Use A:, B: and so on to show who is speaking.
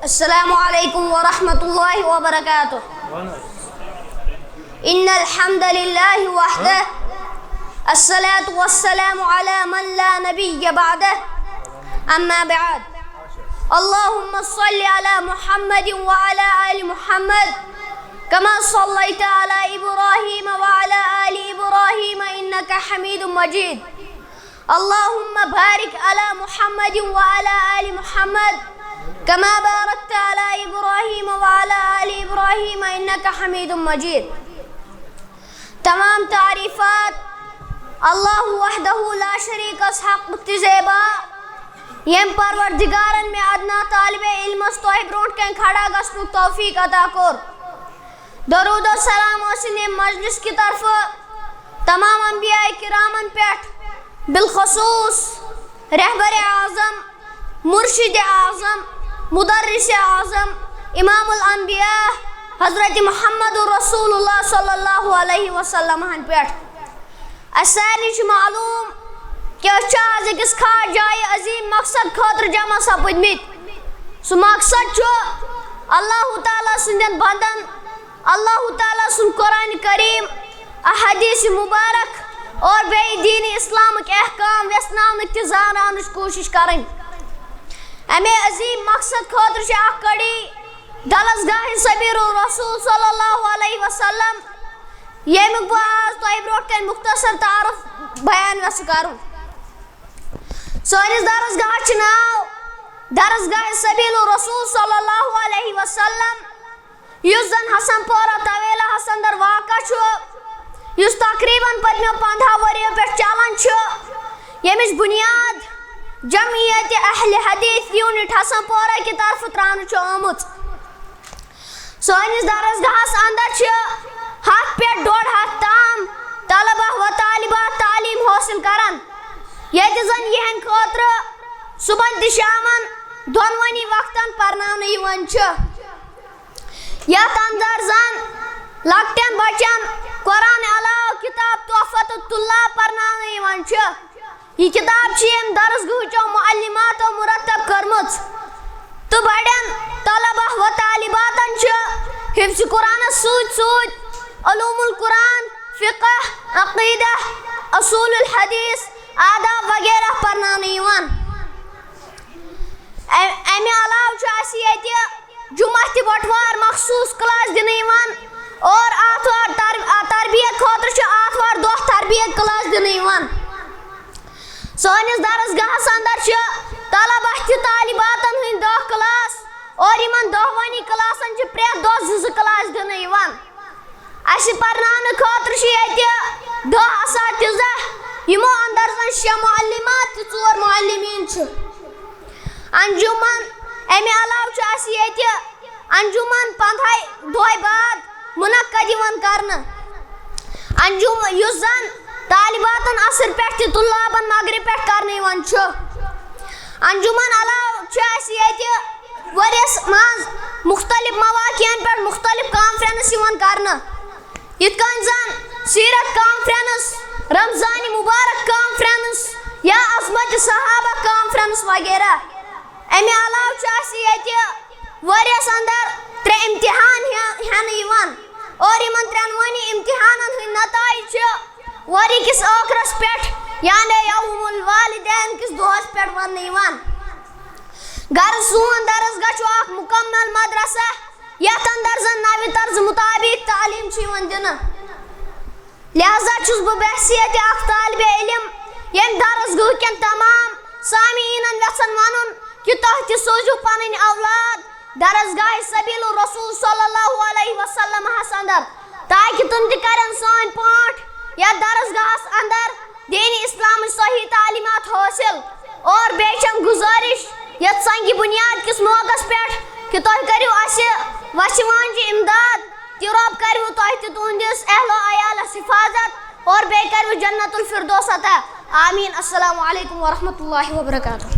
A: السلام عليكم ورحمة الله وبركاته. إن الحمد لله وحده الصلاة والسلام على من لا نبي بعده أما بعد. اللهم صل على محمد وعلى آل محمد كما صليت على إبراهيم وعلى آل إبراهيم إنك حميد مجيد. اللهم بارك على محمد وعلى آل محمد كما باركت على إبراهيم وعلى آل إبراهيم إنك حميد مجيد. تمام تعریفات اللہ وحدہ لا شریک حق تزیبا یم پروردگارن میں ادنا طالب علم توہ برونٹ کن کھڑا گسن توفیق عطا کور. درود و سلام اسن مجلس کی طرف تمام انبیاء کرامن پیٹھ بالخصوص رہبر اعظم مرشد اعظم مدرس اعظم امام الانبیاء حضرت محمد رسول اللہ صلی اللہ علیہ وسلم ہن پیٹھ. اسانی معلوم کہ آج أکس خاص جائے عظیم مقصد خاطر جمع سپدمت. سو مقصد اللہ تعالیٰ سندین بندن اللہ تعالیٰ سن قرآن کریم احادیث مبارک اور بے دین اسلام کے احکام ویسنامک تہ زانانچ کوشش کریں. امی عظیم مقصد خاطر اخ کڑی دلسگاہ سبیل الرسول صلی اللہ علیہ وسلم یمیک بہ آز تہ برونٹ کن مختصر تعارف بیان ویس کرن. سانس درسگاہ ناو درسگاہ سبیل الرسول صلی اللہ علیہ وسلم یس زن حسن پورہ طویلہ حسن در واقع یس تقریباً پتمیو 15 وریو پہ چلان یمچ بنیاد جمعیت اہل حدیث یونٹ حسن پورہ کی طرف تران آمت. سانس درسگاہس اندر 100 پہ 150 تام طلبہ و طالبات تعلیم حاصل کران یت زن یہن خاطر صبح تہ شامن دونونی وقتن پرناونہ یوان یت اندر زن لکٹین بچن قرآن علاوہ کتاب تحفۃ الطلاب پرناونہ یوان. یہ کتاب یم درسگاہ معلمات مرتب کرمت تو بڑین طلبہ و طالباتن حفظ قرآن سوت علوم القرآن فقہ عقیدہ اصول الحدیث آداب وغیرہ پرناونہ یوان. امہ علاوہ جمعہ تہ بٹوار مخصوص کلاس دن یوان اور آتھوار تربیت خاطر آتھوار دہ تربیت کلاس دن یوان. سانس درسگاہس اندر طلبہ تہ طالباتن ہند 10 کلاس اور یمن 10وانی کلاسن پریت دہ 2 کلاس دن یوان. اس پرناونہ خاطر یہ 10 اساتذہ یمو اندر زن 6 معلمات تہ 4 معلمین انجمن. امہ علاوہ انجمن 15 دۄہ بعد منعقد یوان کرنا. انجمن یس زن طالباتن عصر پہ طلابن مغرب پہ کرنے یوان. انجمن علاوہ ورس مز مختلف مواقعن پہ مختلف کانفرنس یوان کرنا یت کن زن سیرت کانفرنس رمضان مبارک کانفرنس یا عظمت صحابہ کانفرنس وغیرہ. امہ علاوہ ورس اندر 3 امتحان ہن یوان اور یمن 3وانی امتحانن ہند نتائج وری کس ٲخرس پہ یعنی یوم الوالدین کس دۄہس پہ ون یوان. گر سون درسگاہ اخ مکمل مدرسہ یتھ اندر زن نوِ طرز مطابق تعلیم یوان دن. لہذا چھس بہ بحثیت اخ طالب علم یم درسگاہ کن تمام سامعینن یژھان ونن کہ تُہۍ تہِ سوزِو پنٕنۍ اولاد درسگاہ سبیل الرسول صلی اللہ علیہ وسلم اندر تاکہ تم تہ کرن سان پانٹ یا درسگاہس اندر دین اسلام صحیح تعلیمات حاصل. اور بیچم گزارش یت سنگی بنیاد کس موقع پہ کہ تُہۍ کٔرِو اسہِ وسہِ امداد کہ رب کرو تُہۍ تہِ تُہندس اہل و عیالس حفاظت اور بیٚیہِ کٔرِو جنت الفردوس عطا. آمین. السلام علیکم ورحمۃ اللہ وبرکاتہ.